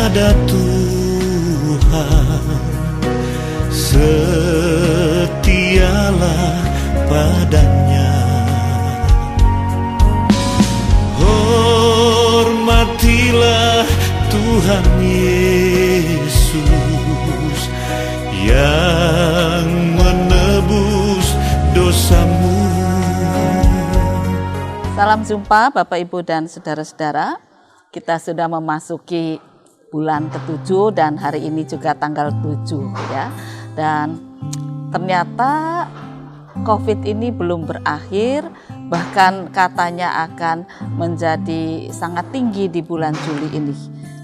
pada Tuhan, setialah padanya. Hormatilah Tuhan Yesus yang menebus dosamu. Salam jumpa Bapak Ibu dan saudara-saudara. Kita sudah memasuki bulan ke-7 dan hari ini juga tanggal 7 ya. Dan ternyata COVID ini belum berakhir, bahkan katanya akan menjadi sangat tinggi di bulan Juli ini.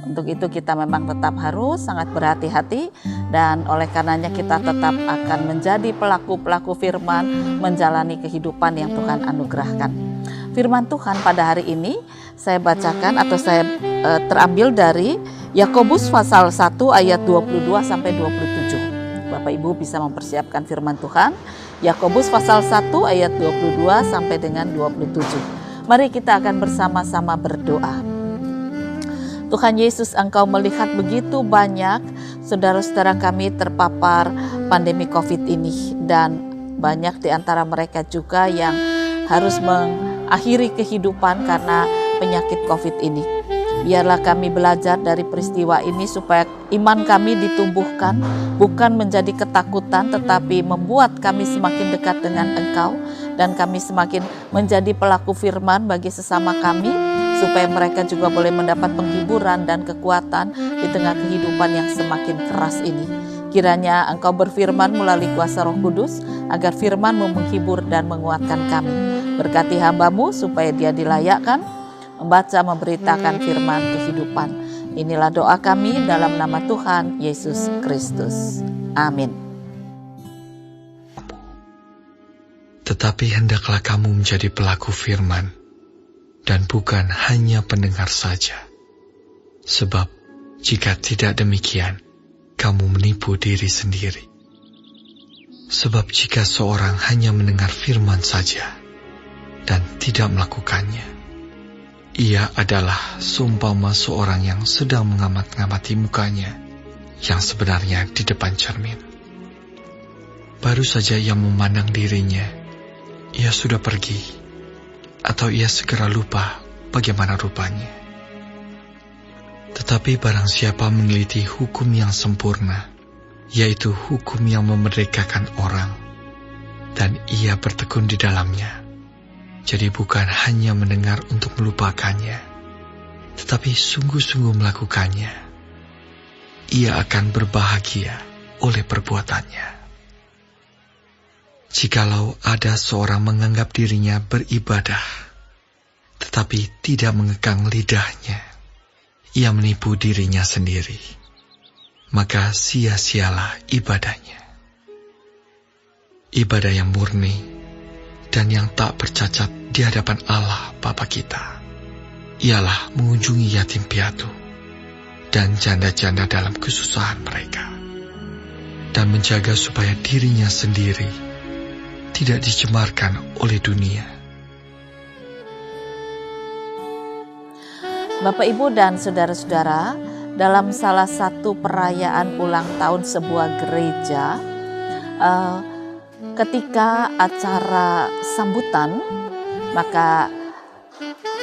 Untuk itu kita memang tetap harus sangat berhati-hati, dan oleh karenanya kita tetap akan menjadi pelaku-pelaku firman, menjalani kehidupan yang Tuhan anugerahkan. Firman Tuhan pada hari ini saya bacakan atau saya terambil dari Yakobus pasal 1 ayat 22 sampai 27. Bapak Ibu bisa mempersiapkan firman Tuhan. Yakobus pasal 1 ayat 22 sampai dengan 27. Mari kita akan bersama-sama berdoa. Tuhan Yesus, Engkau melihat begitu banyak saudara-saudara kami terpapar pandemi COVID ini, dan banyak di antara mereka juga yang harus mengakhiri kehidupan karena penyakit COVID ini. Biarlah kami belajar dari peristiwa ini supaya iman kami ditumbuhkan, bukan menjadi ketakutan, tetapi membuat kami semakin dekat dengan Engkau, dan kami semakin menjadi pelaku firman bagi sesama kami, supaya mereka juga boleh mendapat penghiburan dan kekuatan di tengah kehidupan yang semakin keras ini. Kiranya Engkau berfirman melalui kuasa Roh Kudus, agar firman-Mu menghibur dan menguatkan kami. Berkati hamba-Mu supaya dia dilayakkan membaca, memberitakan firman kehidupan. Inilah doa kami dalam nama Tuhan Yesus Kristus. Amin. Tetapi hendaklah kamu menjadi pelaku firman, dan bukan hanya pendengar saja. Sebab jika tidak demikian, kamu menipu diri sendiri. Sebab jika seorang hanya mendengar firman saja dan tidak melakukannya, ia adalah seumpama seorang yang sedang mengamat-ngamati mukanya yang sebenarnya di depan cermin. Baru saja ia memandang dirinya, ia sudah pergi, atau ia segera lupa bagaimana rupanya. Tetapi barang siapa meneliti hukum yang sempurna, yaitu hukum yang memerdekakan orang, dan ia bertekun di dalamnya, jadi bukan hanya mendengar untuk melupakannya, tetapi sungguh-sungguh melakukannya, ia akan berbahagia oleh perbuatannya. Jikalau ada seorang menganggap dirinya beribadah, tetapi tidak mengekang lidahnya, ia menipu dirinya sendiri, maka sia-sialah ibadahnya. Ibadah yang murni dan yang tak bercacat di hadapan Allah Bapa kita ialah mengunjungi yatim piatu dan janda-janda dalam kesusahan mereka, dan menjaga supaya dirinya sendiri tidak dicemarkan oleh dunia. Bapak, Ibu, dan saudara-saudara, dalam salah satu perayaan ulang tahun sebuah gereja, ketika acara sambutan, maka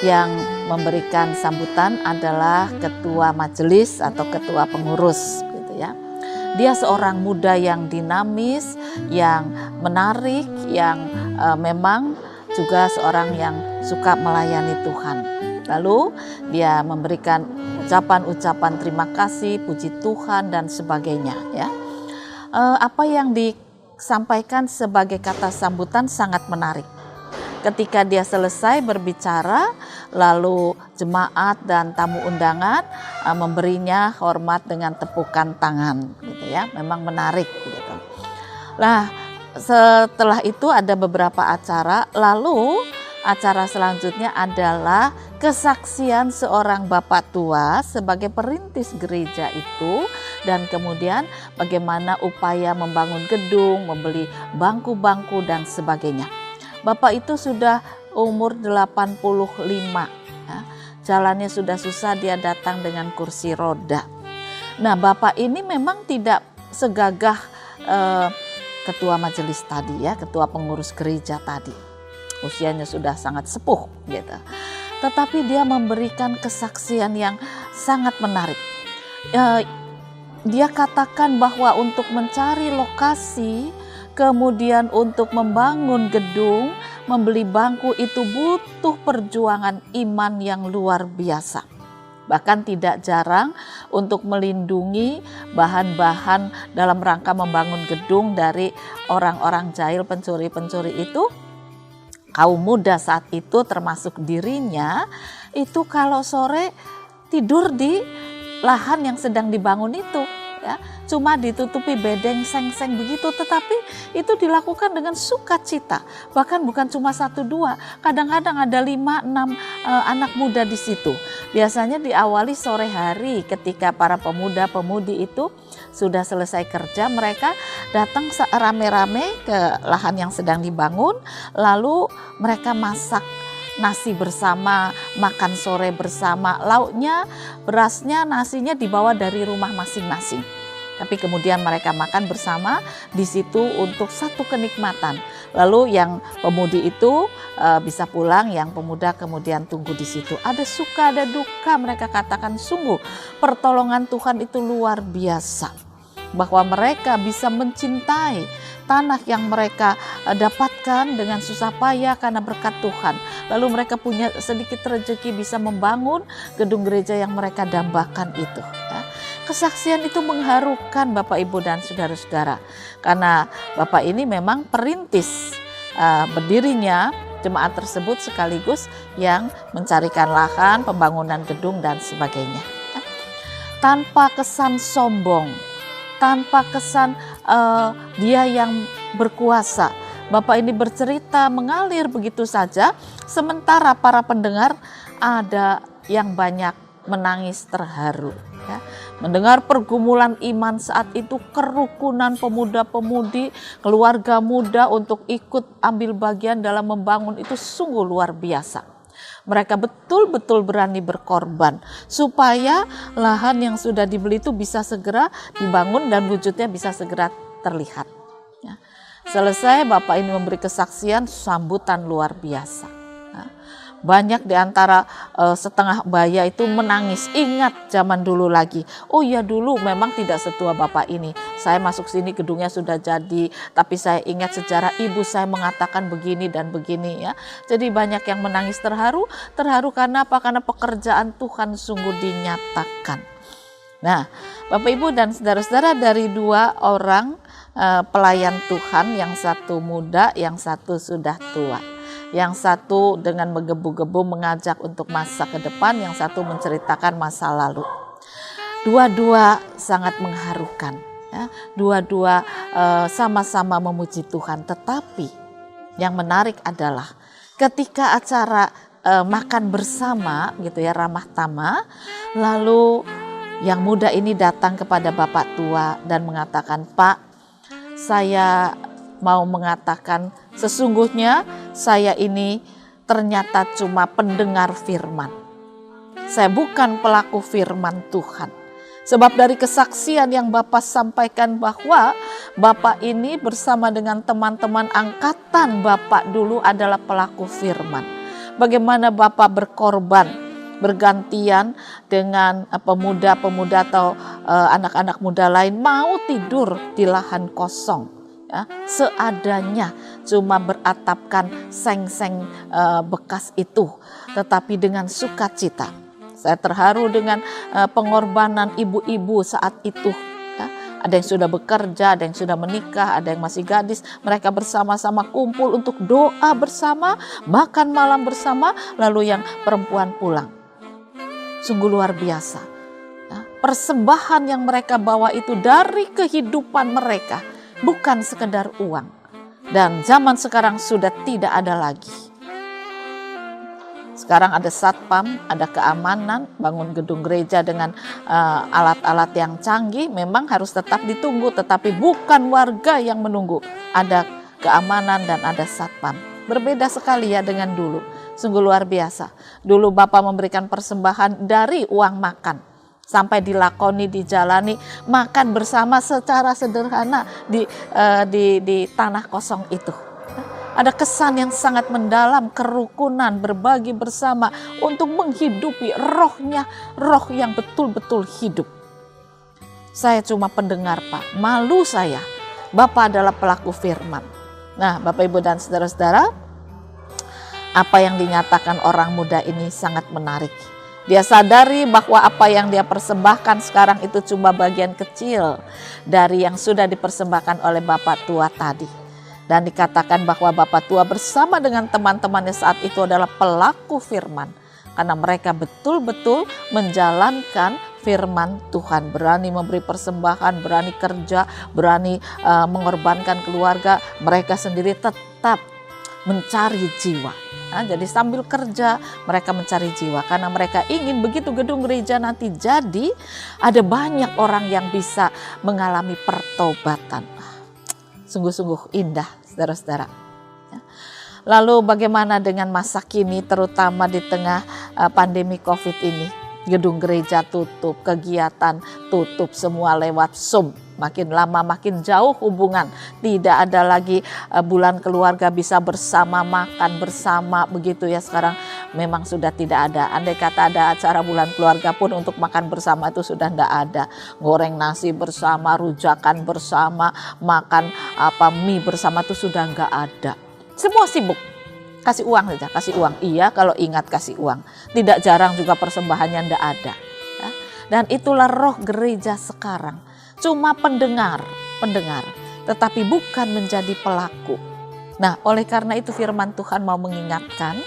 yang memberikan sambutan adalah ketua majelis atau ketua pengurus, gitu ya. Dia seorang muda yang dinamis, yang menarik, yang memang juga seorang yang suka melayani Tuhan. Lalu dia memberikan ucapan-ucapan terima kasih, puji Tuhan dan sebagainya ya. Apa yang disampaikan sebagai kata sambutan sangat menarik. Ketika dia selesai berbicara, lalu jemaat dan tamu undangan memberinya hormat dengan tepukan tangan, gitu ya. Memang menarik, gitu. Nah, setelah itu ada beberapa acara, lalu acara selanjutnya adalah kesaksian seorang bapak tua sebagai perintis gereja itu, dan kemudian bagaimana upaya membangun gedung, membeli bangku-bangku dan sebagainya. Bapak itu sudah umur 85, ya. Jalannya sudah susah, dia datang dengan kursi roda. Nah, Bapak ini memang tidak segagah ketua majelis tadi ya, ketua pengurus gereja tadi. Usianya sudah sangat sepuh gitu. Tetapi dia memberikan kesaksian yang sangat menarik. Dia katakan bahwa untuk mencari lokasi, kemudian untuk membangun gedung, membeli bangku itu butuh perjuangan iman yang luar biasa. Bahkan tidak jarang untuk melindungi bahan-bahan dalam rangka membangun gedung dari orang-orang jahil, pencuri-pencuri itu. Kaum muda saat itu termasuk dirinya itu kalau sore tidur di lahan yang sedang dibangun itu ya, cuma ditutupi bedeng seng-seng begitu, tetapi itu dilakukan dengan sukacita. Bahkan bukan cuma 1-2, kadang-kadang ada 5-6 anak muda di situ. Biasanya diawali sore hari ketika para pemuda-pemudi itu sudah selesai kerja, mereka datang rame-rame ke lahan yang sedang dibangun, lalu mereka masak nasi bersama, makan sore bersama, lauknya, berasnya, nasinya dibawa dari rumah masing-masing. Tapi kemudian mereka makan bersama di situ untuk satu kenikmatan. Lalu yang pemudi itu bisa pulang, yang pemuda kemudian tunggu di situ. Ada suka, ada duka, mereka katakan sungguh pertolongan Tuhan itu luar biasa. Bahwa mereka bisa mencintai tanah yang mereka dapatkan dengan susah payah karena berkat Tuhan. Lalu mereka punya sedikit rezeki bisa membangun gedung gereja yang mereka dambakan itu. Ya. Kesaksian itu mengharukan Bapak Ibu dan saudara-saudara. Karena Bapak ini memang perintis berdirinya jemaat tersebut sekaligus yang mencarikan lahan, pembangunan gedung dan sebagainya. Ya. Tanpa kesan sombong, tanpa kesan dia yang berkuasa. Bapak ini bercerita mengalir begitu saja, sementara para pendengar ada yang banyak menangis terharu. Ya. Mendengar pergumulan iman saat itu, kerukunan pemuda-pemudi, keluarga muda untuk ikut ambil bagian dalam membangun itu sungguh luar biasa. Mereka betul-betul berani berkorban supaya lahan yang sudah dibeli itu bisa segera dibangun dan wujudnya bisa segera terlihat. Ya. Selesai Bapak ini memberi kesaksian, sambutan luar biasa. Ya. Banyak di antara setengah baya itu menangis, ingat zaman dulu lagi. Oh ya, dulu memang tidak setua Bapak ini. Saya masuk sini gedungnya sudah jadi, tapi saya ingat sejarah ibu saya mengatakan begini dan begini ya. Jadi banyak yang menangis terharu karena apa? Karena pekerjaan Tuhan sungguh dinyatakan. Nah, Bapak Ibu dan saudara-saudara, dari 2 orang pelayan Tuhan, yang satu muda, yang satu sudah tua. Yang satu dengan menggebu-gebu mengajak untuk masa ke depan, yang satu menceritakan masa lalu. Dua-dua sangat mengharukan, ya. Dua-dua sama-sama memuji Tuhan. Tetapi yang menarik adalah ketika acara makan bersama, gitu ya, ramah tamah, lalu yang muda ini datang kepada bapak tua dan mengatakan, "Pak, saya mau mengatakan sesungguhnya saya ini ternyata cuma pendengar firman. Saya bukan pelaku firman Tuhan. Sebab dari kesaksian yang Bapak sampaikan bahwa Bapak ini bersama dengan teman-teman angkatan Bapak dulu adalah pelaku firman. Bagaimana Bapak berkorban, bergantian dengan pemuda-pemuda atau anak-anak muda lain mau tidur di lahan kosong. Ya, seadanya, cuma beratapkan seng-seng bekas itu, tetapi dengan sukacita. Saya terharu dengan pengorbanan ibu-ibu saat itu. Ya, ada yang sudah bekerja, ada yang sudah menikah, ada yang masih gadis. Mereka bersama-sama kumpul untuk doa bersama, makan malam bersama, lalu yang perempuan pulang. Sungguh luar biasa. Ya, persembahan yang mereka bawa itu dari kehidupan mereka. Bukan sekedar uang. Dan zaman sekarang sudah tidak ada lagi. Sekarang ada satpam, ada keamanan, bangun gedung gereja dengan alat-alat yang canggih, memang harus tetap ditunggu, tetapi bukan warga yang menunggu. Ada keamanan dan ada satpam. Berbeda sekali ya dengan dulu. Sungguh luar biasa. Dulu Bapak memberikan persembahan dari uang makan. sampai dilakoni, dijalani, makan bersama secara sederhana di tanah kosong itu. Ada kesan yang sangat mendalam, kerukunan, berbagi bersama untuk menghidupi rohnya, roh yang betul-betul hidup. Saya cuma pendengar, Pak. Malu saya. Bapak adalah pelaku firman. Nah, Bapak, Ibu, dan saudara-saudara, apa yang dinyatakan orang muda ini sangat menarik. Dia sadari bahwa apa yang dia persembahkan sekarang itu cuma bagian kecil dari yang sudah dipersembahkan oleh Bapak tua tadi. Dan dikatakan bahwa Bapak tua bersama dengan teman-temannya saat itu adalah pelaku firman. Karena mereka betul-betul menjalankan firman Tuhan. Berani memberi persembahan, berani kerja, berani mengorbankan keluarga. Mereka sendiri tetap mencari jiwa. Nah, jadi sambil kerja mereka mencari jiwa. Karena mereka ingin begitu gedung gereja nanti jadi, ada banyak orang yang bisa mengalami pertobatan. Sungguh-sungguh indah, saudara-saudara. Lalu bagaimana dengan masa kini, terutama di tengah pandemi COVID ini? Gedung gereja tutup, kegiatan tutup, semua lewat Zoom. Makin lama makin jauh hubungan. Tidak ada lagi bulan keluarga bisa bersama, makan bersama, begitu ya. Sekarang memang sudah tidak ada. Andai kata ada acara bulan keluarga pun untuk makan bersama itu sudah tidak ada. Goreng nasi bersama, rujakan bersama, makan mie bersama itu sudah nggak ada. Semua sibuk. Kasih uang saja, kasih uang. Iya, kalau ingat kasih uang. Tidak jarang juga persembahannya tidak ada. Ya. Dan itulah roh gereja sekarang. Cuma pendengar, tetapi bukan menjadi pelaku. Nah, oleh karena itu firman Tuhan mau mengingatkan,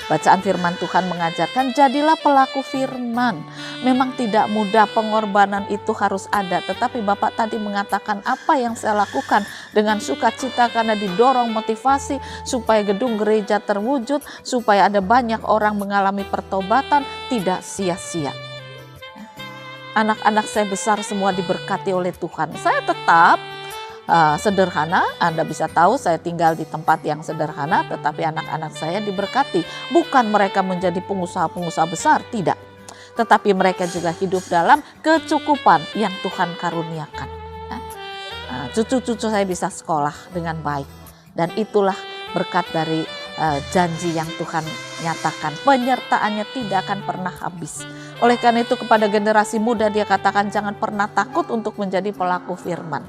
bacaan firman Tuhan mengajarkan, jadilah pelaku firman. Memang tidak mudah, pengorbanan itu harus ada. Tetapi Bapak tadi mengatakan apa yang saya lakukan dengan sukacita karena didorong motivasi supaya gedung gereja terwujud, supaya ada banyak orang mengalami pertobatan, tidak sia-sia. Anak-anak saya besar semua diberkati oleh Tuhan. Saya tetap sederhana, Anda bisa tahu saya tinggal di tempat yang sederhana, tetapi anak-anak saya diberkati. Bukan mereka menjadi pengusaha-pengusaha besar, tidak. Tetapi mereka juga hidup dalam kecukupan yang Tuhan karuniakan. Cucu-cucu saya bisa sekolah dengan baik. Dan itulah berkat dari janji yang Tuhan nyatakan. Penyertaannya tidak akan pernah habis. Oleh karena itu kepada generasi muda dia katakan jangan pernah takut untuk menjadi pelaku firman.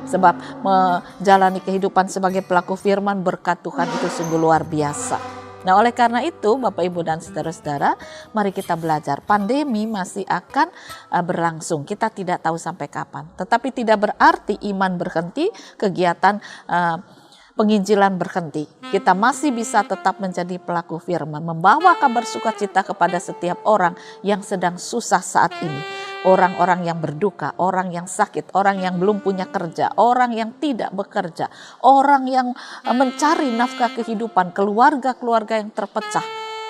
Sebab menjalani kehidupan sebagai pelaku firman berkat Tuhan itu sungguh luar biasa. Nah, oleh karena itu Bapak, Ibu, dan saudara-saudara, mari kita belajar. Pandemi masih akan berlangsung. Kita tidak tahu sampai kapan. Tetapi tidak berarti iman berhenti, kegiatan penginjilan berhenti. Kita masih bisa tetap menjadi pelaku firman, membawa kabar sukacita kepada setiap orang yang sedang susah saat ini. Orang-orang yang berduka, orang yang sakit, orang yang belum punya kerja, orang yang tidak bekerja, orang yang mencari nafkah kehidupan, keluarga-keluarga yang terpecah.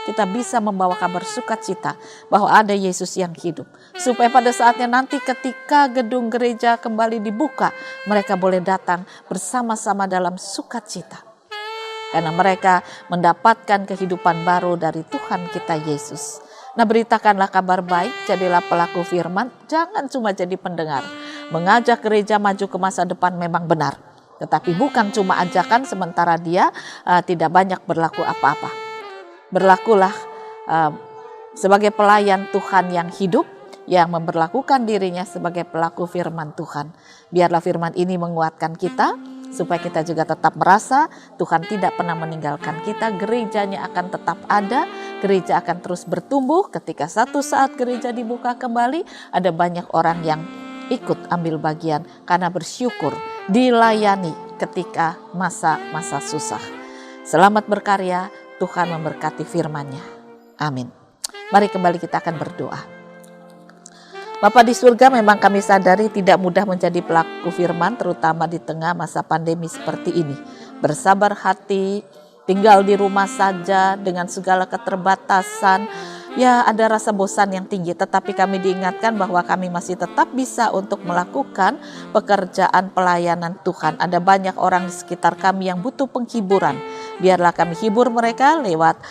Kita bisa membawa kabar sukacita bahwa ada Yesus yang hidup. Supaya pada saatnya nanti ketika gedung gereja kembali dibuka, mereka boleh datang bersama-sama dalam sukacita. Karena mereka mendapatkan kehidupan baru dari Tuhan kita Yesus. Nah, beritakanlah kabar baik, jadilah pelaku firman, jangan cuma jadi pendengar. Mengajak gereja maju ke masa depan memang benar. Tetapi bukan cuma ajakan sementara dia tidak banyak berlaku apa-apa. Berlakulah sebagai pelayan Tuhan yang hidup, yang memperlakukan dirinya sebagai pelaku firman Tuhan. Biarlah firman ini menguatkan kita, supaya kita juga tetap merasa Tuhan tidak pernah meninggalkan kita. Gerejanya akan tetap ada, gereja akan terus bertumbuh. Ketika satu saat gereja dibuka kembali, ada banyak orang yang ikut ambil bagian karena bersyukur dilayani ketika masa-masa susah. Selamat berkarya, Tuhan memberkati firman-Nya. Amin. Mari kembali kita akan berdoa. Bapa di surga, memang kami sadari tidak mudah menjadi pelaku firman, terutama di tengah masa pandemi seperti ini. Bersabar hati, tinggal di rumah saja dengan segala keterbatasan. Ya, ada rasa bosan yang tinggi, tetapi kami diingatkan bahwa kami masih tetap bisa untuk melakukan pekerjaan pelayanan Tuhan. Ada banyak orang di sekitar kami yang butuh penghiburan. Biarlah kami hibur mereka lewat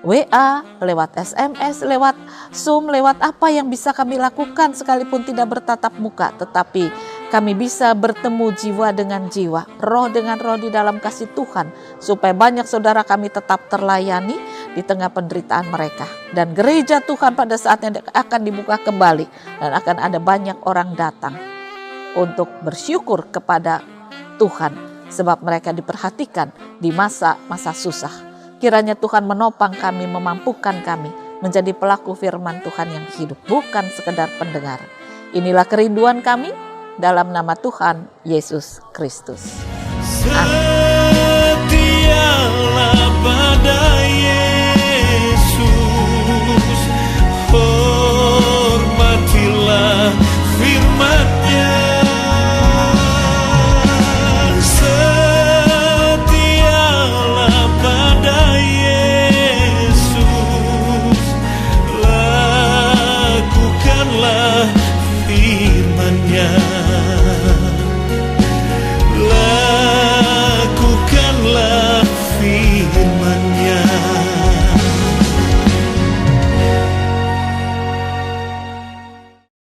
WA, lewat SMS, lewat Zoom, lewat apa yang bisa kami lakukan sekalipun tidak bertatap muka, tetapi kami bisa bertemu jiwa dengan jiwa, roh dengan roh di dalam kasih Tuhan, supaya banyak saudara kami tetap terlayani di tengah penderitaan mereka. Dan gereja Tuhan pada saatnya akan dibuka kembali dan akan ada banyak orang datang untuk bersyukur kepada Tuhan, sebab mereka diperhatikan di masa-masa susah. Kiranya Tuhan menopang kami, memampukan kami menjadi pelaku firman Tuhan yang hidup, bukan sekedar pendengar. Inilah kerinduan kami dalam nama Tuhan Yesus Kristus. Setialah pada